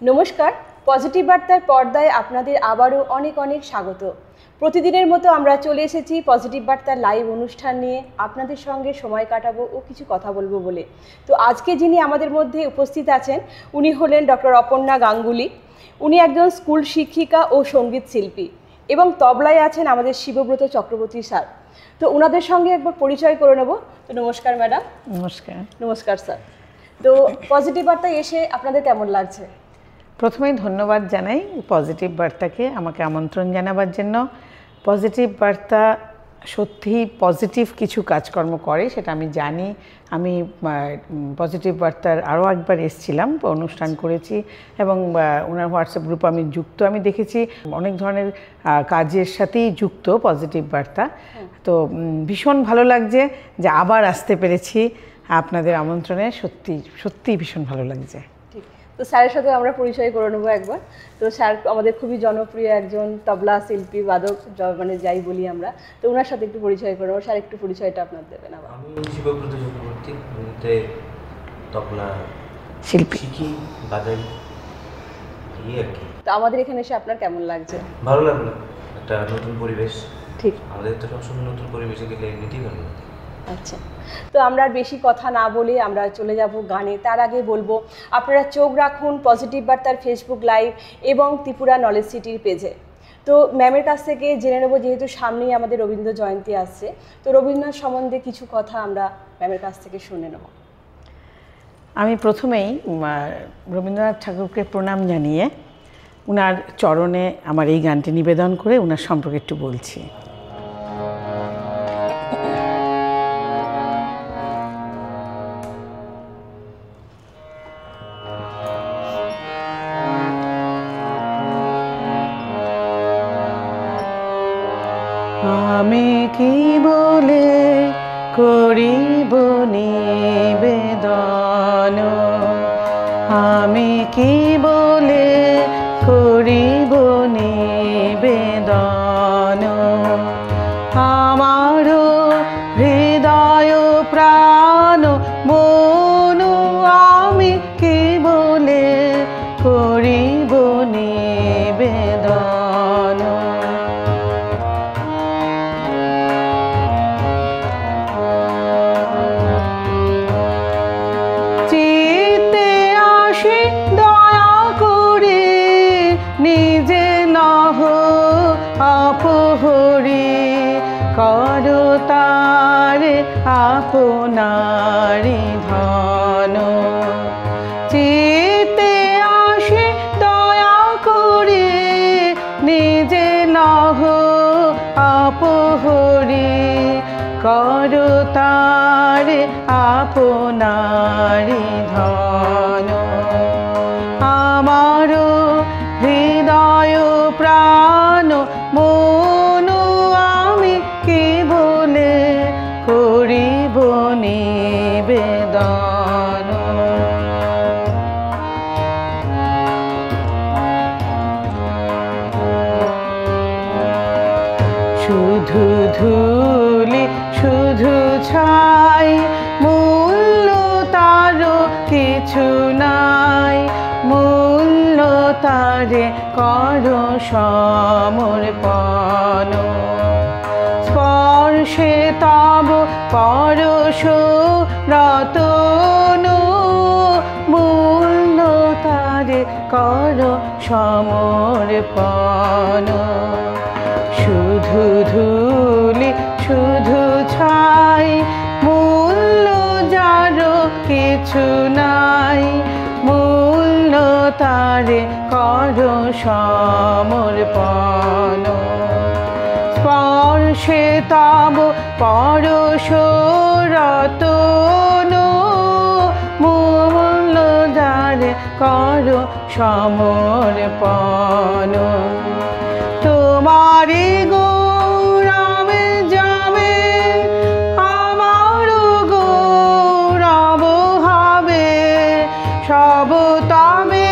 নমস্কার, পজিটিভ বার্তার পর্দায় আপনাদের আবারও অনেক অনেক স্বাগত। প্রতিদিনের মতো আমরা চলে এসেছি পজিটিভ বার্তার লাইভ অনুষ্ঠান নিয়ে আপনাদের সঙ্গে সময় কাটাবো ও কিছু কথা বলবো বলে। তো আজকে যিনি আমাদের মধ্যে উপস্থিত আছেন উনি হলেন ডক্টর অপর্ণা গাঙ্গুলি। উনি একজন স্কুল শিক্ষিকা ও সঙ্গীত শিল্পী এবং তবলায় আছেন আমাদের শিবব্রত চক্রবর্তী স্যার। তো ওনাদের সঙ্গে একবার পরিচয় করে নেব। তো নমস্কার ম্যাডাম। নমস্কার। নমস্কার স্যার। তো পজিটিভ বার্তায় এসে আপনাদের কেমন লাগছে? প্রথমেই ধন্যবাদ জানাই পজিটিভ বার্তাকে আমাকে আমন্ত্রণ জানাবার জন্য। পজিটিভ বার্তা সত্যি পজিটিভ কিছু কাজকর্ম করে, সেটা আমি জানি। আমি পজিটিভ বার্তার আরও একবার এসেছিলাম, অনুষ্ঠান করেছি এবং ওনার হোয়াটসঅ্যাপ গ্রুপে আমি যুক্ত। আমি দেখেছি অনেক ধরনের কাজের সাথেই যুক্ত পজিটিভ বার্তা। তো ভীষণ ভালো লাগছে যে আবার আসতে পেরেছি আপনাদের আমন্ত্রণে। সত্যিই ভীষণ ভালো লাগছে। তো স্যারের সাথে আমরা পরিচয় করে নেবো একবার। তো স্যার আমাদের খুবই জনপ্রিয় একজন তবলা শিল্পী, বাদক, মানে যাই বলি আমরা। তো ওনার সাথে একটু পরিচয় করে নেবো। স্যার একটু পরিচয়টা আপনার দেবেন। আমি শিবব্রত চক্রবর্তী, তবলা শিল্পী, শিখি, বাজাই, আর কি। তো আমাদের এখানে এসে আপনার কেমন লাগছে? ভালো লাগলো, একটা নতুন পরিবেশ। ঠিক, আমাদের তো সবসময় নতুন পরিবেশে গেলে এমনিতেই ভালো লাগে। আচ্ছা, তো আমরা আর বেশি কথা না বলে আমরা চলে যাব গানে। তার আগে বলবো আপনারা চোখ রাখুন পজিটিভ বার্তার ফেসবুক লাইভ এবং ত্রিপুরা নলেজ সিটির পেজে। তো ম্যামের কাছ থেকে জেনে নেবো, যেহেতু সামনেই আমাদের রবীন্দ্র জয়ন্তী আসছে, তো রবীন্দ্রনাথ সম্বন্ধে কিছু কথা আমরা ম্যামের কাছ থেকে শুনে নেব। আমি প্রথমেই রবীন্দ্রনাথ ঠাকুরকে প্রণাম জানিয়ে ওনার চরণে আমার এই গানটি নিবেদন করে ওনার সম্পর্কে একটু বলছি। আমি কি বলে করিব নিবেদন, আমি কি বলে করিব নিবেদন, আমার হৃদয় প্রাণ মন আমি কি বলে করিব নিবেদন। চিতে আসে দয়া করে নিজে নহ অপহরি, করো তারে আপনারি ধন। চিতে আসে দয়া করে নিজে নহ অপহরি, করো তারে আপনারি ধন। আমার হৃদয় প্রাণ মন আমি কি বলে করিব নিবেদন। শুধু ধুলি শুধু ছাই, মূল্য তারও কিছু নাই, মূল্য তারে করো সমর্পণ। স্পর্শে তব পরশ রতন, মূল্য তারে করো সমর্পণ। শুধু ধুলি শুধু ছাই, মূল্য যারও কিছু নাই, মূল্য তারে করো সমর্পণ। স্পর্শে তব পরশ রতন, মূল্য যারে করো সমর্পণ। তোমারি গৌরবে যাবে আমার গৌরব হবে, সব তবে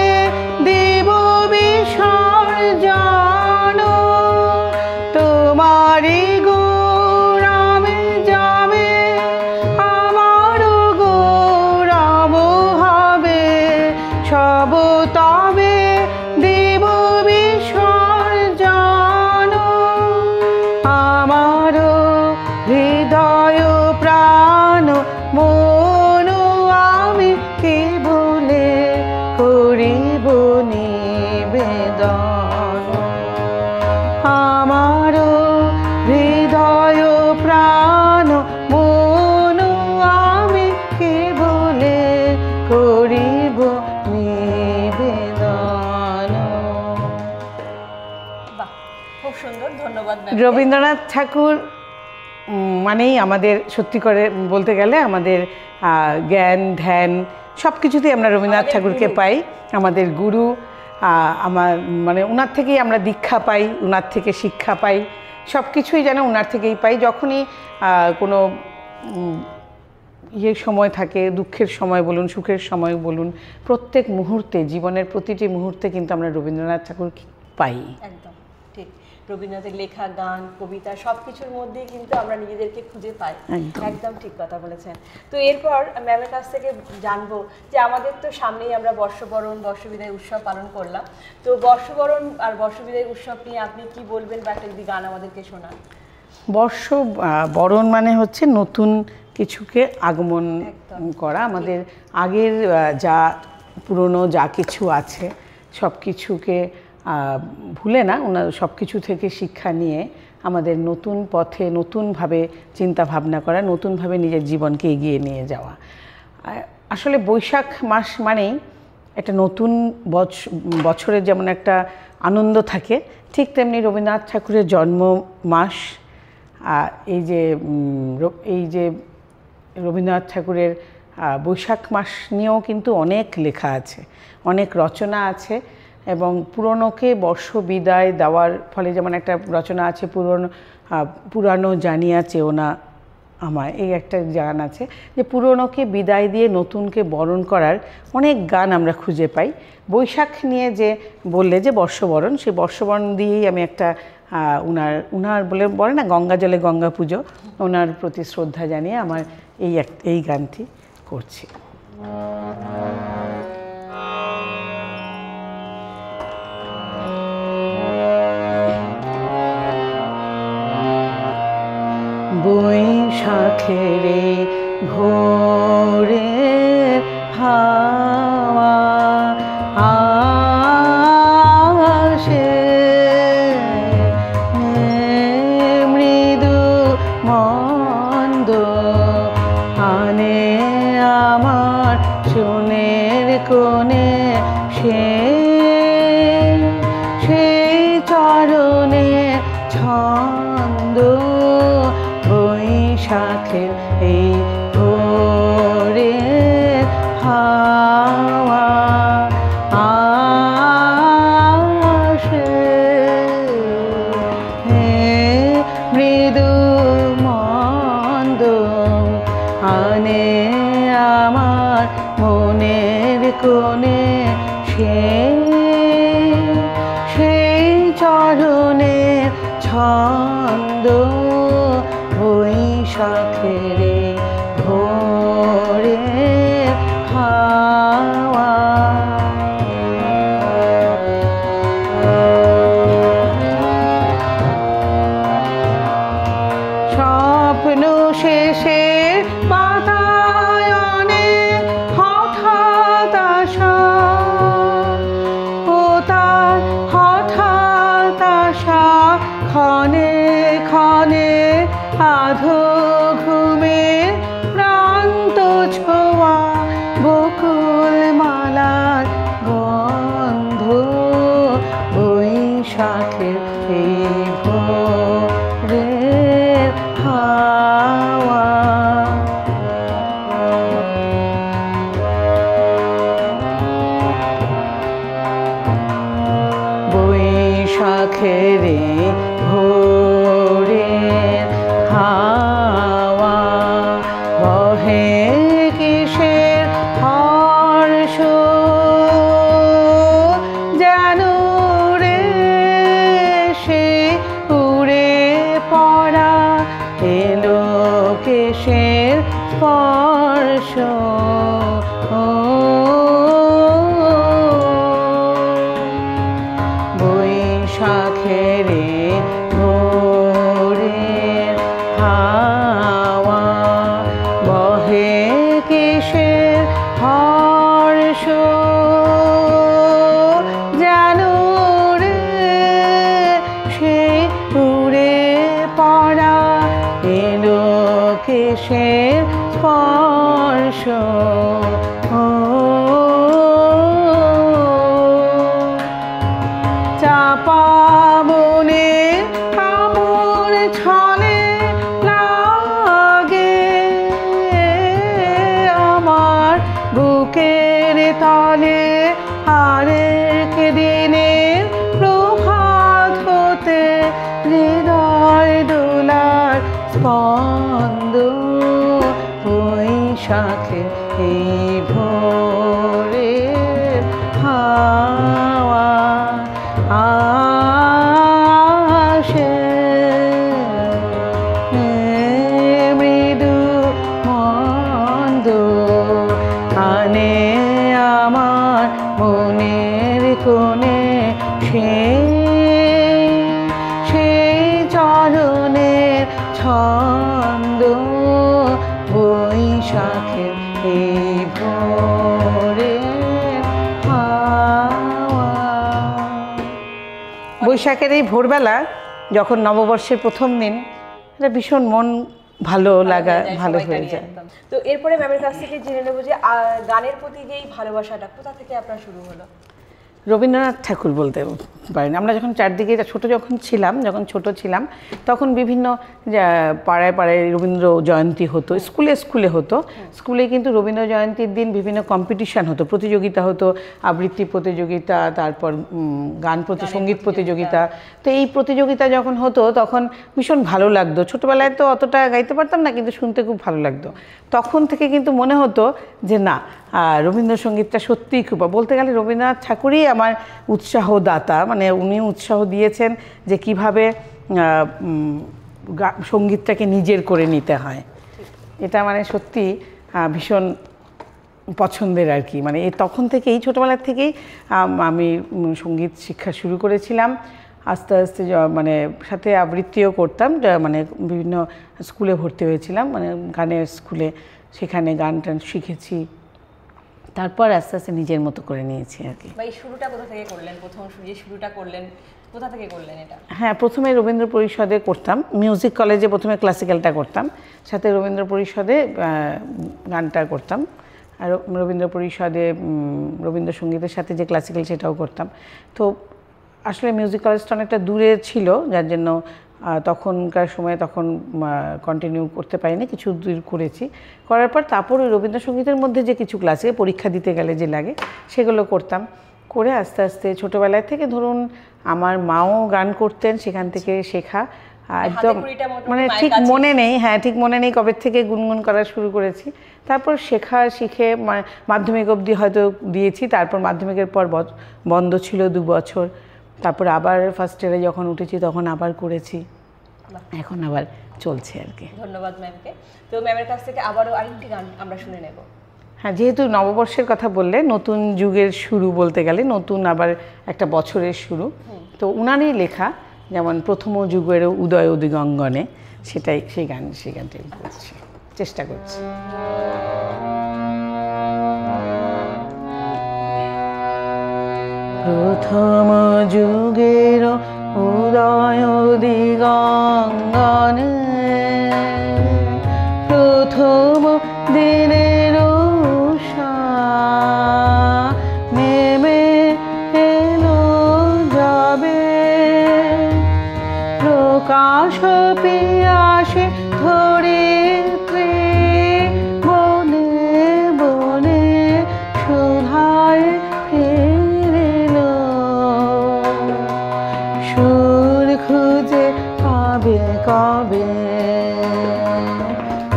দেব বিসর্জন। তোমারি গৌরবে যাবে আমার গৌরব হবে, সব তবে করিব নিবেদন। আমার হৃদয় প্রাণ মন আমি কেবলে করিব নিবেদন। বাহ, খুব সুন্দর, ধন্যবাদ ম্যাম। রবীন্দ্রনাথ ঠাকুর মানেই আমাদের সত্যি করে বলতে গেলে আমাদের জ্ঞান ধ্যান সব কিছুতেই আমরা রবীন্দ্রনাথ ঠাকুরকে পাই, আমাদের গুরু। আমার মানে ওনার থেকেই আমরা দীক্ষা পাই, ওনার থেকে শিক্ষা পাই, সব কিছুই যেন ওনার থেকেই পাই। যখনই কোনো ইয়ে সময় থাকে, দুঃখের সময় বলুন, সুখের সময় বলুন, প্রত্যেক মুহূর্তে, জীবনের প্রতিটি মুহূর্তে কিন্তু আমরা রবীন্দ্রনাথ ঠাকুর পাই। একদম ঠিক। রবীন্দ্রনাথের লেখা, গান, কবিতা সব কিছুর মধ্যেই কিন্তু আমরা নিজেদেরকে খুঁজে পাই। একদম ঠিক কথা বলেছেন। তো এরপর ম্যামের কাছ থেকে জানবো যে আমাদের তো সামনেই আমরা বর্ষবরণ, বর্ষবিদায় উৎসব পালন করলাম। তো বর্ষবরণ আর বর্ষবিদায় উৎসব নিয়ে আপনি কি বলবেন বা একটা যদি গান আমাদেরকে শোনান? বরণ মানে হচ্ছে নতুন কিছুকে আগমন করা। আমাদের আগের যা পুরনো যা কিছু আছে সব কিছুকে ভুলে না, ওনার সব কিছু থেকে শিক্ষা নিয়ে আমাদের নতুন পথে নতুনভাবে চিন্তা ভাবনা করা, নতুনভাবে নিজের জীবনকে এগিয়ে নিয়ে যাওয়া। আসলে বৈশাখ মাস মানেই একটা নতুন বছরের যেমন একটা আনন্দ থাকে, ঠিক তেমনি রবীন্দ্রনাথ ঠাকুরের জন্ম মাস। এই যে রবীন্দ্রনাথ ঠাকুরের বৈশাখ মাস নিয়েও কিন্তু অনেক লেখা আছে, অনেক রচনা আছে। এবং পুরনোকে বর্ষ বিদায় দেওয়ার ফলে যেমন একটা রচনা আছে, পুরানো জানিয়া চেও না আমায়, এই একটা গান আছে যে পুরনোকে বিদায় দিয়ে নতুনকে বরণ করার অনেক গান আমরা খুঁজে পাই। বৈশাখ নিয়ে যে বললে যে বর্ষবরণ, সেই বর্ষবরণ দিয়েই আমি একটা উনার বলে না গঙ্গা জলে গঙ্গা পুজো, ওনার প্রতি শ্রদ্ধা জানিয়ে আমার এই গানটি করছি। বৈশাখের ভোরে হাওয়া আসে, মৃদু মন্দ আনে আমার চুনের কোণে, সেই চরণে ছন্দ বৈশাখের এই ভোরে হাওয়া আসে, মৃদু মন্দ আনে আমার মনের কোণে, সেই চরণে ছন্দ বৈশাখের ভোরে হাওয়া। স্বপ্ন শেষে বাতায়নে হঠাৎ আসা, ও তার হঠাৎ আসা ক্ষণে ক্ষণে আধো ঘুমে প্রান্ত ছোঁয়া বকুল মালার গন্ধ বৈশাখের এই ভোরে হাওয়া। বৈশাখের ভোরে হাওয়া বহে কিসের হর্ষ, যেন রে সে উড়ে পড়া এলো কেশের স্পর্শ। বৈশাখের ভোরের হাওয়া বহে কিসের হর্ষ, কেশের স্পর্শ চাপা বনের কামড় ছলে লাগে আমার বুকের তলে আরেক দিনের প্রভাত হতে হৃদয় দোলার স্পন্দ বৈশাখে এই ভোরে হাওয়া আসে মৃদু মন্দ আনে আমার মনের কোণে সেই চরণের ছন্দ বৈশাখের এই ভোরে হাওয়া। বৈশাখের এই ভোরবেলা যখন নববর্ষের প্রথম দিন, এটা ভীষণ মন ভালো লাগা ভালো হয়ে যায়। তো এরপরে ম্যামের কাছ থেকে জেনে নেবো যে গানের প্রতি যে এই ভালোবাসাটা কোথা থেকে আপনার শুরু হলো? রবীন্দ্রনাথ ঠাকুর বলতে পারেন। আমরা যখন চারদিকে যখন ছোট ছিলাম তখন বিভিন্ন পাড়ায় পাড়ায় রবীন্দ্র জয়ন্তী হতো, স্কুলে স্কুলে হতো। স্কুলে কিন্তু রবীন্দ্র জয়ন্তীর দিন বিভিন্ন কম্পিটিশান হতো, প্রতিযোগিতা হতো, আবৃত্তি প্রতিযোগিতা, তারপর সঙ্গীত প্রতিযোগিতা। তো এই প্রতিযোগিতা যখন হতো তখন ভীষণ ভালো লাগতো। ছোটোবেলায় তো অতটা গাইতে পারতাম না, কিন্তু শুনতে খুব ভালো লাগতো। তখন থেকে কিন্তু মনে হতো যে না, রবীন্দ্রসঙ্গীতটা সত্যিই খুব, বলতে গেলে রবীন্দ্রনাথ ঠাকুরই আমার উৎসাহদাতা। মানে উনি উৎসাহ দিয়েছেন যে কিভাবে সঙ্গীতটাকে নিজের করে নিতে হয়। এটা মানে সত্যি ভীষণ পছন্দের আর কি। মানে তখন থেকেই ছোটোবেলার থেকেই আমি সঙ্গীত শিক্ষা শুরু করেছিলাম। আস্তে আস্তে মানে সাথে আবৃত্তিও করতাম, মানে বিভিন্ন স্কুলে ভর্তি হয়েছিলাম, মানে গানের স্কুলে, সেখানে গান টান শিখেছি। তারপর আস্তে আস্তে নিজের মতো করে নিয়েছি আর কি। ভাই শুরুটা কোথা থেকে করলেন? প্রথম যে শুরুটা করলেন কোথা থেকে করলেন এটা? হ্যাঁ, প্রথমে রবীন্দ্র পরিষদে করতাম, মিউজিক কলেজে প্রথমে ক্লাসিক্যালটা করতাম, সাথে রবীন্দ্র পরিষদে গানটা করতাম। আর রবীন্দ্র পরিষদে রবীন্দ্রসঙ্গীতের সাথে যে ক্লাসিক্যাল সেটাও করতাম। তো আসলে মিউজিক কলেজটা অনেকটা দূরে ছিল, যার জন্য তখনকার সময় কন্টিনিউ করতে পারিনি, কিছু দূর করেছি। করার পর তারপর ওই রবীন্দ্রসঙ্গীতের মধ্যে যে কিছু ক্লাসে পরীক্ষা দিতে গেলে যে লাগে সেগুলো করতাম। করে আস্তে আস্তে ছোটোবেলায় থেকে ধরুন আমার মাও গান করতেন, সেখান থেকে শেখা। একদম মানে ঠিক মনে নেই, ঠিক মনে নেই কবে থেকে গুনগুন করা শুরু করেছি। তারপর শিখে মাধ্যমিক অবধি হয়তো দিয়েছি। তারপর মাধ্যমিকের পর বন্ধ ছিল 2 বছর। তারপর আবার ফার্স্ট ইয়ারে যখন উঠেছি তখন আবার করেছি, এখন আবার চলছে আর কি। ধন্যবাদ ম্যামকে। তো ম্যামের কাছ থেকে আবারও আরেকটি গান আমরা শুনে নেব। হ্যাঁ, যেহেতু নববর্ষের কথা বললে, নতুন যুগের শুরু বলতে গেলে, নতুন আবার একটা বছরের শুরু, তো উনারই লেখা, যেমন প্রথম যুগের উদয় দিগঙ্গনে, সেই গানটাই বলছি, চেষ্টা করছি। প্রথম যুগের উদয় দিগঙ্গনে, প্রথম দিনের উষা নেমে এলো যাবে, প্রকাশ পিয়াসে ধরিত্রী বনে বনে সুধায় ফিরিল, সুর খুঁজে পাবে কবে,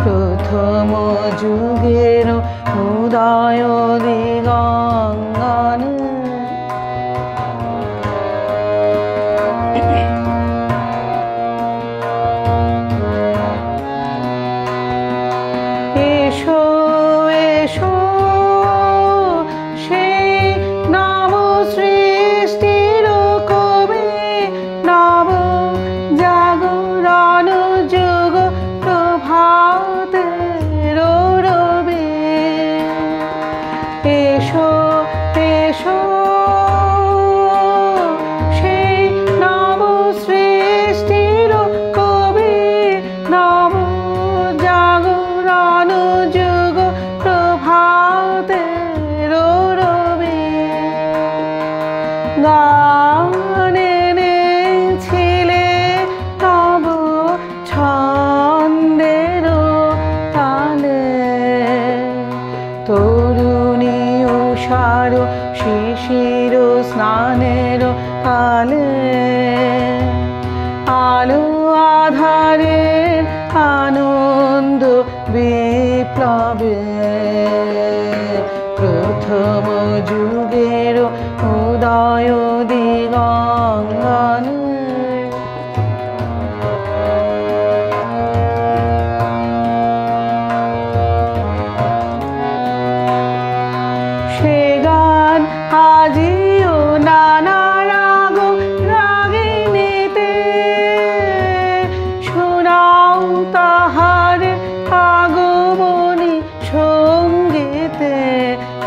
প্রথম যুগের উদয় দিগঙ্গনে। গান এনেছিলে তব ছন্দের তালে, তরুণী উষার শিশির স্নানের কালে, আলো আধারের আনন্দ বিপ্লবে, প্রথম যুগের উদয় দিগঙ্গনে। সে গান আজিও নানা রাগ রাগিনীতে, শোনাও তাহার আগমনী সঙ্গীতে,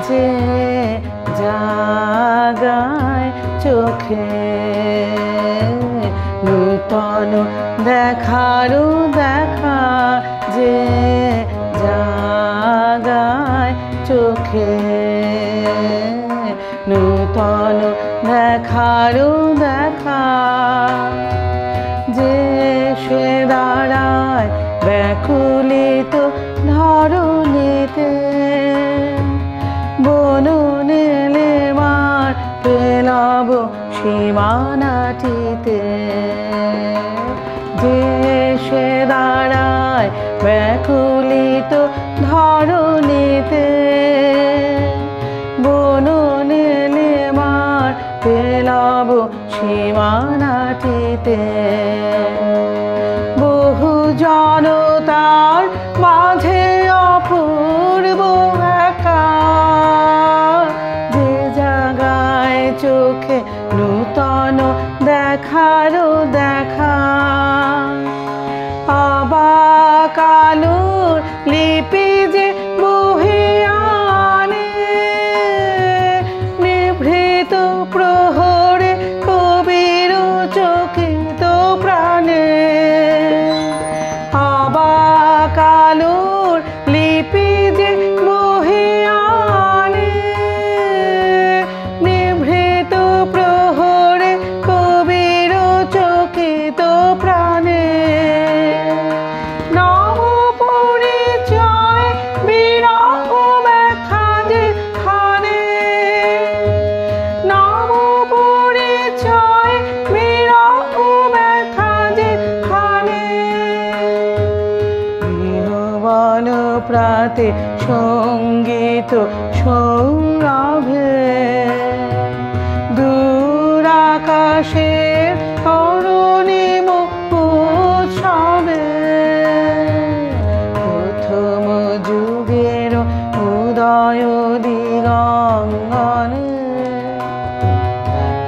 যে জাগায় চোখে নূতন দেখারও দেখা, যে জাগায় চোখে নূতন দেখারও দেখা, যে সে দাঁড়ায় ব্যাকুলিত ধরণীতে, বননেলে মার পেলাব সীমানাটিতে, যে সে দাঁড়ায় ব্যাকুলিত ধরণীতে, বননেলে মার পেলাব সীমানাটিতে। বহু জনতার মাঝে অপূর্ব একা, যে জাগায় চোখে নূতন দেখারও দেখা, অবাক আলোর লিপি যে বহিয়া আনে, নিভৃত প্রহরে কবির চকিত প্রাণে, অবাক আলোর লিপি যে বহিয়া আনে, নিভৃত প্রহরে কবির চকিত প্রাণে। নব পরিচয় বিরহ ব্যথা যেখানে, নব পরিচয় বিরহ ব্যথা যেখানে, বিহবল প্রাতে সঙ্গীত সৌরভে, দূর আকাশের অরুণিম উৎসবে, প্রথম যুগের উদয় দিগঙ্গনে,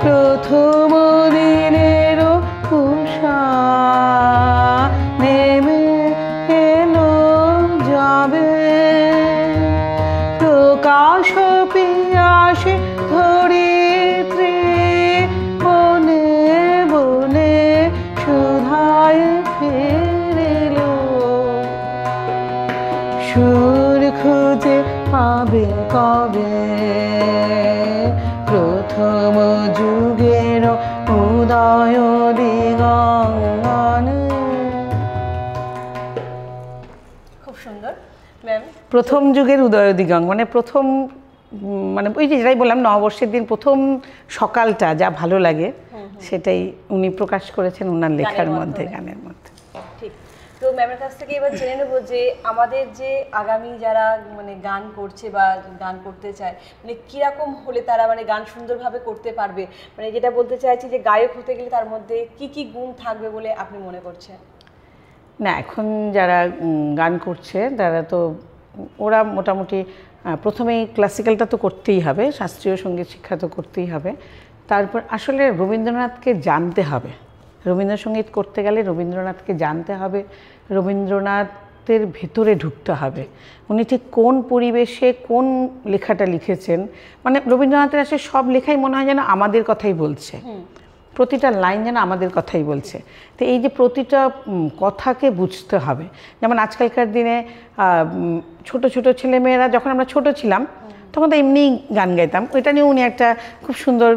প্রথম দিনের উষা নেমে এলো যাবে, প্রকাশ পিয়াসে ধরিত্রী বনে বনে সুধায় ফিরিল, সুর খুঁজে পাবে কবে, প্রথম যুগের উদয় দিগঙ্গনে। খুব সুন্দর ম্যাম। প্রথম যুগের উদয় দিগঙ্গ মানে প্রথম, মানে ওই যে যেটাই বললাম নববর্ষের দিন প্রথম সকালটা যা ভালো লাগে সেটাই উনি প্রকাশ করেছেন ওনার লেখার মধ্যে, গানের মধ্যে। ঠিক। তো ম্যামের কাছ থেকে এবার জেনে নেবো যে আমাদের যে আগামী যারা মানে গান করছে বা গান করতে চায়, মানে কীরকম হলে তারা মানে গান সুন্দরভাবে করতে পারবে, মানে যেটা বলতে চাইছি যে গায়ক হতে গেলে তার মধ্যে কি কি গুণ থাকবে বলে আপনি মনে করছেন? না, এখন যারা গান করছে তারা তো ওরা মোটামুটি প্রথমেই ক্লাসিক্যালটা তো করতেই হবে, শাস্ত্রীয় সঙ্গীত শিক্ষা তো করতেই হবে, তারপর আসলে রবীন্দ্রনাথকে জানতে হবে। রবীন্দ্রসঙ্গীত করতে গেলে রবীন্দ্রনাথকে জানতে হবে, রবীন্দ্রনাথের ভেতরে ঢুকতে হবে, উনি ঠিক কোন পরিবেশে কোন লেখাটা লিখেছেন। মানে রবীন্দ্রনাথের আসলে সব লেখাই মনে হয় যেন আমাদের কথাই বলছে, প্রতিটা লাইন যেন আমাদের কথাই বলছে। তো এই যে প্রতিটা কথাকে বুঝতে হবে, যেমন আজকালকার দিনে ছোট ছোট ছেলেমেয়েরা, যখন আমরা ছোট ছিলাম তখন তো এমনি গান গাইতাম। ওইটা নিয়ে উনি একটা খুব সুন্দর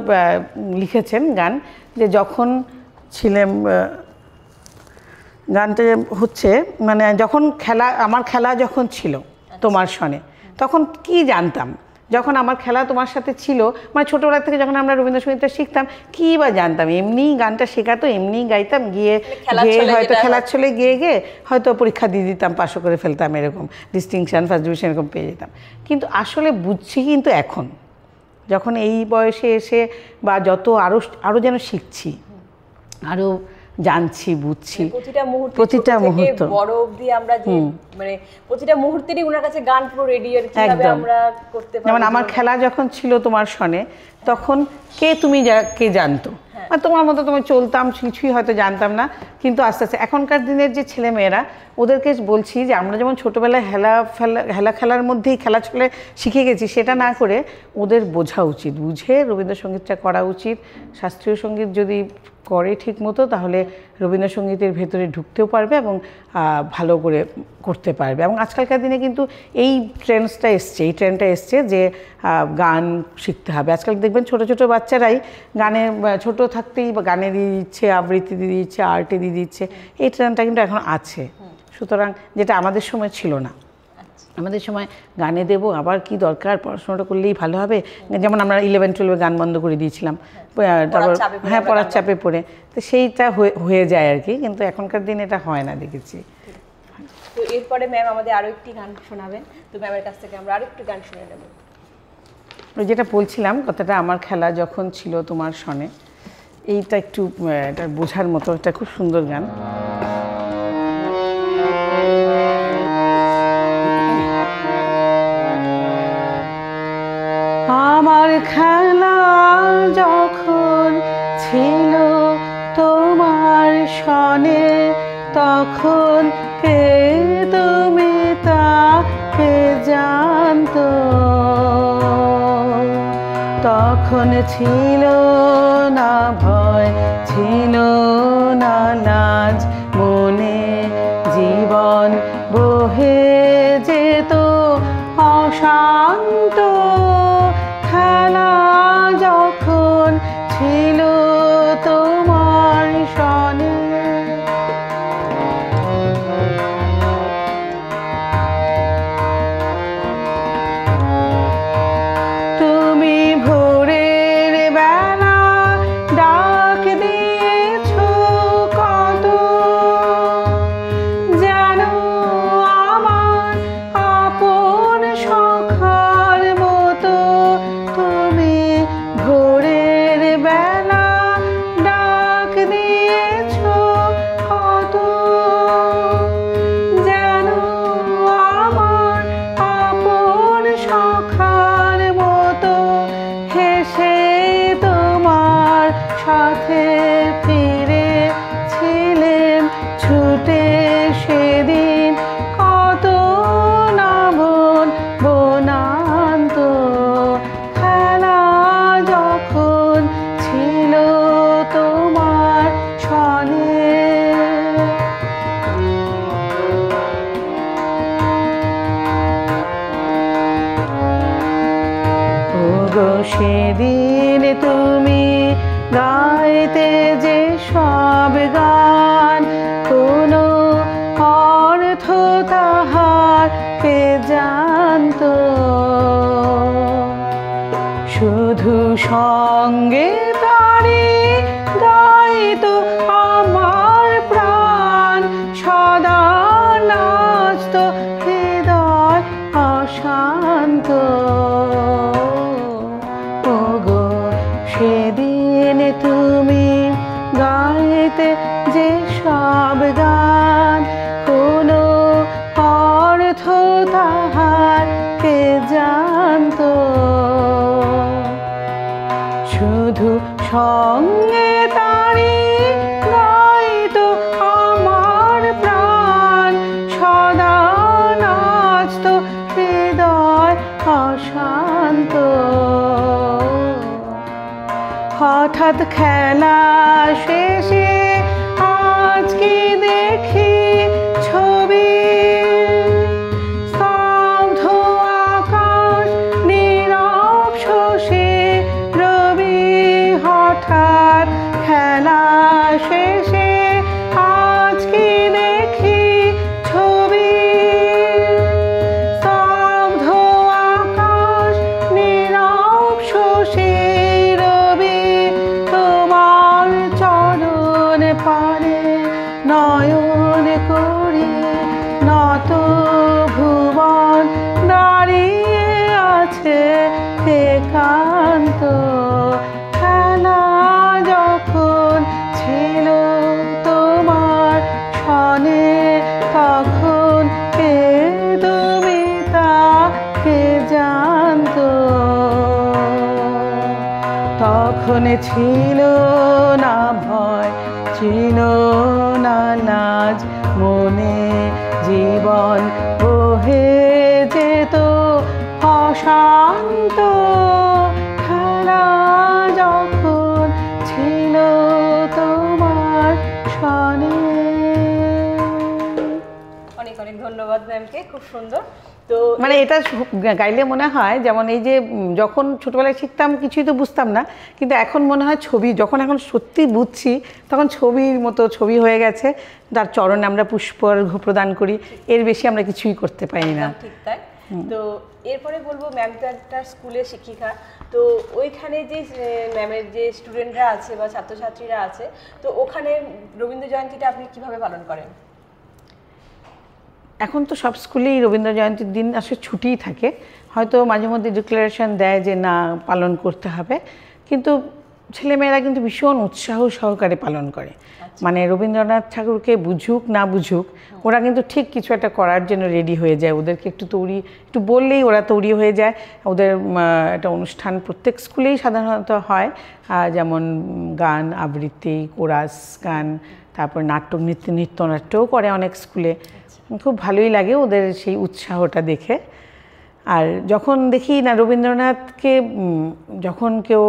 লিখেছেন গান, যে যখন ছিলাম গানটা হচ্ছে মানে যখন আমার খেলা যখন ছিল তোমার সনে, তখন কি জানতাম, যখন আমার খেলা তোমার সাথে ছিল, মানে ছোটোবেলা থেকে যখন আমরা রবীন্দ্রসঙ্গীতটা শিখতাম কী বা জানতাম, এমনিই গানটা শেখাতো, এমনিই গাইতাম, গিয়ে হয়তো খেলার ছলে গিয়ে হয়তো পরীক্ষা দিয়ে দিতাম, পাশও করে ফেলতাম, এরকম ডিস্টিংশন ফার্স্ট ডিভিশন এরকম পেয়ে যেতাম। কিন্তু আসলে বুঝছি কিন্তু এখন, যখন এই বয়সে এসে বা যত আরও যেন শিখছি, আরও জানছি, বুঝছি, প্রতিটা মুহূর্ত বড় অবধি আমরা যে মানে প্রতিটা মুহূর্তেরই ওনার কাছে গান পুরো রেডি, আর কিভাবে আমরা করতে পারি। যেমন আমার খেলা যখন ছিল তোমার সনে, তখন তুমি কে জানতো, আর তোমার মতো তোমার চলতাম, কিছুই হয়তো জানতাম না। কিন্তু আস্তে আস্তে এখনকার দিনের যে ছেলেমেয়েরা, ওদেরকে বলছি যে আমরা যেমন ছোটোবেলায় খেলার মধ্যেই খেলা চলে শিখে গেছি, সেটা না করে ওদের বোঝা উচিত, বুঝে রবীন্দ্রসঙ্গীতটা করা উচিত। শাস্ত্রীয় সঙ্গীত যদি করে ঠিক মতো, তাহলে রবীন্দ্রসঙ্গীতের ভেতরে ঢুকতেও পারবে এবং ভালো করে করতে পারবে। এবং আজকালকার দিনে কিন্তু এই ট্রেন্ডটা এসছে যে গান শিখতে হবে। আজকাল দেখবেন ছোটো ছোটো বাচ্চারাই ছোট থাকতেই গানে দিয়ে দিচ্ছে, আবৃত্তি দিয়ে দিচ্ছে, আর্টে দিয়ে দিচ্ছে, এই ট্রেন্ডটা কিন্তু এখন আছে। সুতরাং যেটা আমাদের সময় ছিল না, আমাদের সময় গানে দেবো, আবার কি দরকার, পড়াশোনাটা করলেই ভালো হবে। যেমন আমরা 11-12 গান বন্ধ করে দিয়েছিলাম, তারপর পড়ার চাপে পড়ে, তো সেইটা হয়ে যায় আর কি। কিন্তু এখনকার দিনে এটা হয় না, দেখেছি। তো এরপরে ম্যাম আমাদের আরও একটি গান শোনাবেন, তো ম্যামের কাছ থেকে আমরা আরও একটু গান শুনে নেব। যেটা বলছিলাম কথাটা, আমার খেলা যখন ছিল তোমার সনে, এইটা একটু এটা বোঝার মতো, একটা খুব সুন্দর গান। আমার খেলা যখন ছিল তোমার সনে, তখন কে তুমি তাকে জানতো, তখন ছিল না ভয়, ছিল না লাজ, মনে জীবন বহে যেত অশান্ত। খেলা যখন ছিল তোমার সনে, তুমি ভোরের বেলা ডাক দিয়েছো কত, যেন আমার আপন সখার মতো। তুমি ভোরের বেলা ডাক দিয়েছো কত, যেন আমার আপন সখার মতো। হেসে তোমার সাথে ফিরেছিলেম ছুটে সেদিন, কত না মন বনান্ত। খেলা যখন ছিল তোমার সনে, ওগো সেদিন তুমি গাইতে যে সব গান, কোনো অর্থ তাহার কে জানতো, শুধু সঙ্গে তারি গাইতো আমার প্রাণ, সদা নাচতো হৃদয় অশান্ত। ওগো সেদিন তুমি গাইতে যে সব গান, কোনো অর্থ তাহার কে জানতো, শুধু সঙ্গে তারি গাইতো আমার প্রাণ, সদা নাচতো হৃদয় অশান্ত। হঠাৎ খেলা শেষে আজকে দেখি ছবি, স্তব্ধ আকাশ নীরব হঠাৎ খেলা শেষে আজকে দেখি ছবি, স্তব্ধ আকাশ নীরব শশী রবি, তোমার চরণ পারে নয়ন করি নত ভুবন, দাঁড়িয়ে আছে একান্ত। খেলা যখন ছিল তোমার সনে, তখন কে তুমি তাকে জানতো, তখন ছিল না ভয়, ছিল না লাজ, মনে জীবন বহে যেত অশান্ত। খেলা যখন ছিল তোমার সনে। অনেক অনেক ধন্যবাদ ম্যামকে, খুব সুন্দর। তো মানে এটা গাইলে মনে হয় যেমন এই যে যখন ছোটবেলায় শিখতাম কিছুই তো বুঝতাম না, কিন্তু এখন মনে হয় ছবি, যখন এখন সত্যি বুঝছি তখন ছবির মতো ছবি হয়ে গেছে, তার চরণে আমরা পুষ্প অর্ঘ্য প্রদান করি, এর বেশি আমরা কিছুই করতে পারি না। ঠিক তাই। তো এরপরে বলবো, ম্যাম তো একটা স্কুলের শিক্ষিকা, তো ওইখানে যে ম্যামের যে স্টুডেন্টরা আছে বা ছাত্রছাত্রীরা আছে, তো ওখানে রবীন্দ্র জয়ন্তীটা আপনি কিভাবে পালন করেন? এখন তো সব স্কুলেই রবীন্দ্র জয়ন্তীর দিন আসলে ছুটিই থাকে, হয়তো মাঝে মধ্যে ডিক্লারেশন দেয় যে না পালন করতে হবে, কিন্তু ছেলেমেয়েরা কিন্তু ভীষণ উৎসাহ সহকারে পালন করে। মানে রবীন্দ্রনাথ ঠাকুরকে বুঝুক না বুঝুক, ওরা কিন্তু ঠিক কিছু একটা করার জন্য রেডি হয়ে যায়, ওদেরকে একটু বললেই ওরা তৈরি হয়ে যায়। ওদের একটা অনুষ্ঠান প্রত্যেক স্কুলেই সাধারণত হয়, যেমন গান আবৃত্তি, কোরাস গান, তারপর নাটক, নৃত্যনাট্যও করে অনেক স্কুলে। খুব ভালোই লাগে ওদের সেই উৎসাহটা দেখে। আর যখন দেখি না রবীন্দ্রনাথকে, যখন কেউ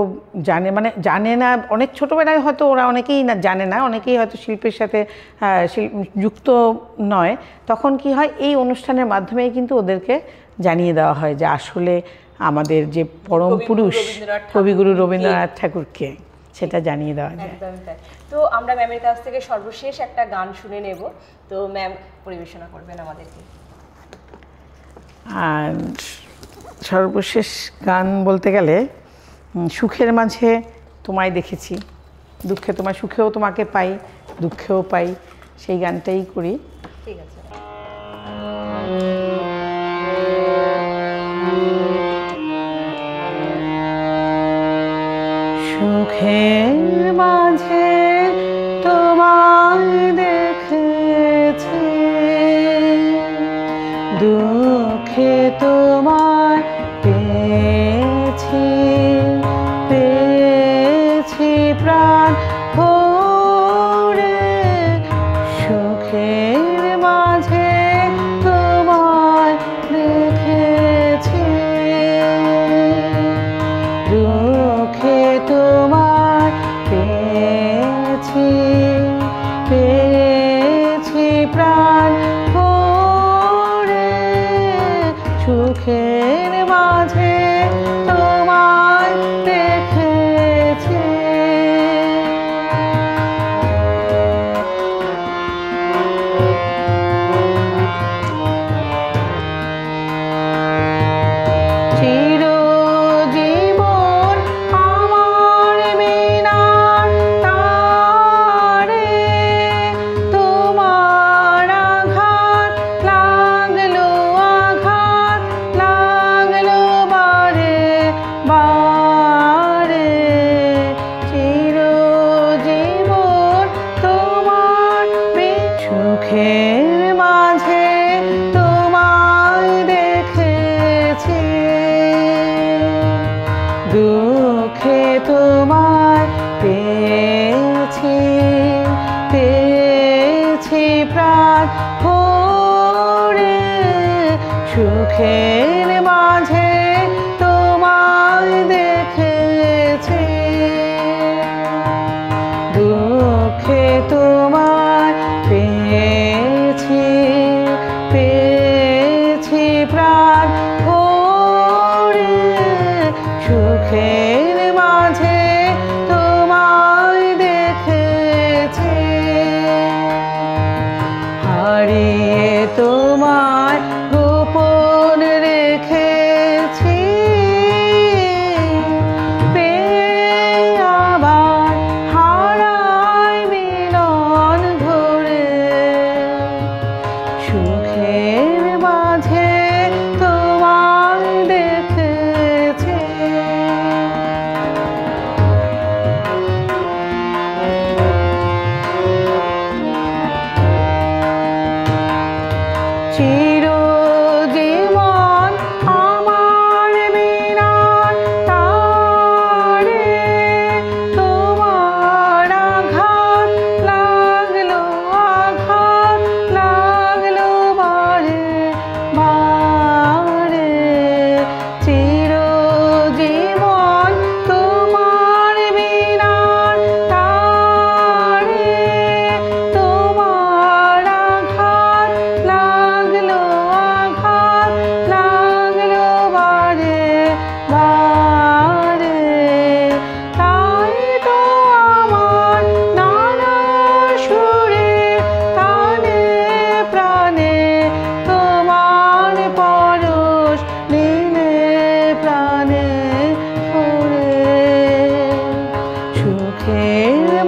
জানে না, অনেক ছোটোবেলায় হয়তো ওরা অনেকেই না জানে না, অনেকেই হয়তো শিল্পের সাথে যুক্ত নয়, তখন কি হয় এই অনুষ্ঠানের মাধ্যমেই কিন্তু ওদেরকে জানিয়ে দেওয়া হয় যে আসলে আমাদের যে পরম পুরুষ কবিগুরু রবীন্দ্রনাথ ঠাকুরকে, সেটা জানিয়ে দেওয়া যায়। একদমই তাই। তো আমরা ম্যামের কাছ থেকে সর্বশেষ একটা গান শুনে নেব, তো ম্যাম পরিবেশনা করবেন আমাদেরকে। আর সর্বশেষ গান বলতে গেলে সুখের মাঝে তোমায় দেখেছি, দুঃখে তোমায়, সুখেও তোমাকে পাই, দুঃখেও পাই, সেই গানটাই করি। ঠিক আছে। সুখের মাঝে তোমায় দেখেছি, দুঃখে তোমায় পেয়েছি, পেয়েছি প্রাণ ভরে। সুখের মাঝে তোমায় দেখেছি, দুঃখে তোমায় পেয়েছি, পেয়েছি প্রাণ ভরে। সুখের মাঝে তোমায় দেখেছি। চিরজীবন আমার মিনার তারে, তোমার আঘাত লাগলো, আঘাত লাগলো বারে বারে। চিরজীবন তোমার সুখের মাঝে তোমায় দেখেছি, দুঃখে তোমায় পেয়েছি, পেয়েছি প্রাণ ভরে। সুখের মাঝে তোমায় দেখেছি, দুঃখে তোমায় পেয়েছি, পেয়েছি প্রাণ ভরে। সুখের মাঝে তোমায়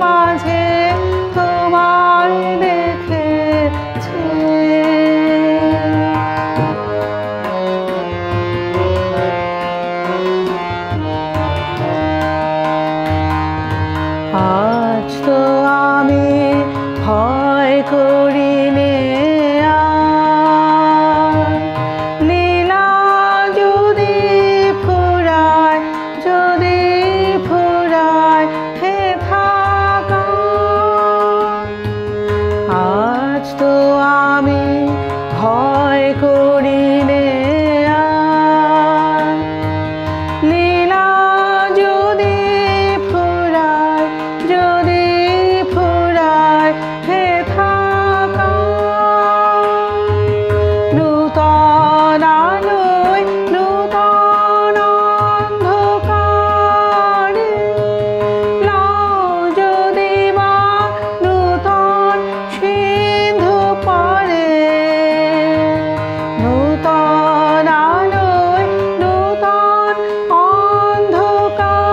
মাঝে তোমায় দেখেছি। আজ তো আমি ভয় করি নে আর, লীলা যদি ফুরায়, যদি ফুরায় হে থাকা। আজ তো আমি ভয় করি নে আর, লীলা যদি ফুরায়, যদি ফুরায় হে থাকা। নূতন আলোয় নূতন অন্ধকারে নাও যদি মা নূতন সিন্ধু পরে। নূতন আলোয় নূতন অন্ধকারে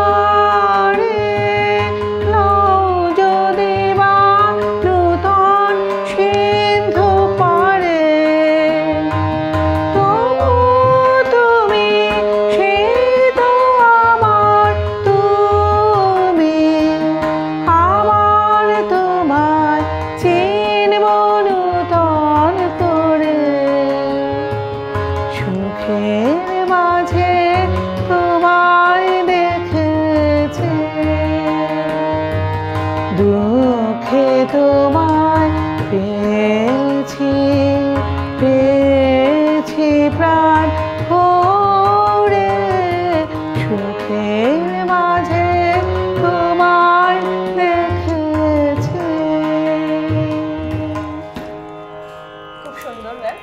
নাও যদি মা নূতন সিন্ধু পরে। তবু তুমি সে তো আমার, তুমি আমার, তোমায় চিনব নূতন করে। সুখের মাঝে তোমায় দেখেছি, দুঃখে তোমায় পেয়েছি, পেয়েছি প্রাণ ভরে। সুখের মাঝে তোমায় দেখেছি। খুব সুন্দর ম্যাম,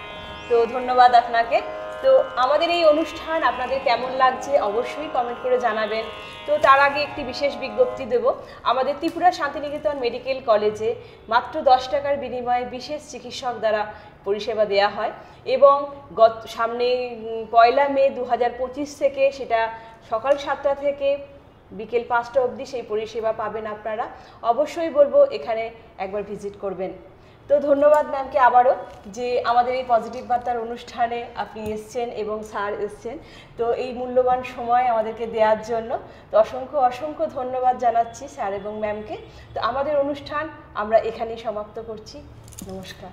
তো ধন্যবাদ আপনাকে। তো আমাদের এই অনুষ্ঠান আপনাদের কেমন লাগছে অবশ্যই কমেন্ট করে জানাবেন। তো তার আগে একটি বিশেষ বিজ্ঞপ্তি দেব। আমাদের ত্রিপুরা শান্তিনিকেতন মেডিকেল কলেজে মাত্র 10 টাকার বিনিময়ে বিশেষ চিকিৎসক দ্বারা পরিষেবা দেওয়া হয় এবং সামনে 1 মে 2025 থেকে সেটা সকাল 7টা থেকে বিকেল 5টা অবধি সেই পরিষেবা পাবেন আপনারা। অবশ্যই বলবো এখানে একবার ভিজিট করবেন। তো ধন্যবাদ ম্যামকে আবারও যে আমাদের এই পজিটিভ বার্তার অনুষ্ঠানে আপনি এসছেন এবং স্যার এসছেন। তো এই মূল্যবান সময় আমাদেরকে দেওয়ার জন্য তো অসংখ্য অসংখ্য ধন্যবাদ জানাচ্ছি স্যার এবং ম্যামকে। তো আমাদের অনুষ্ঠান আমরা এখানেই সমাপ্ত করছি। নমস্কার।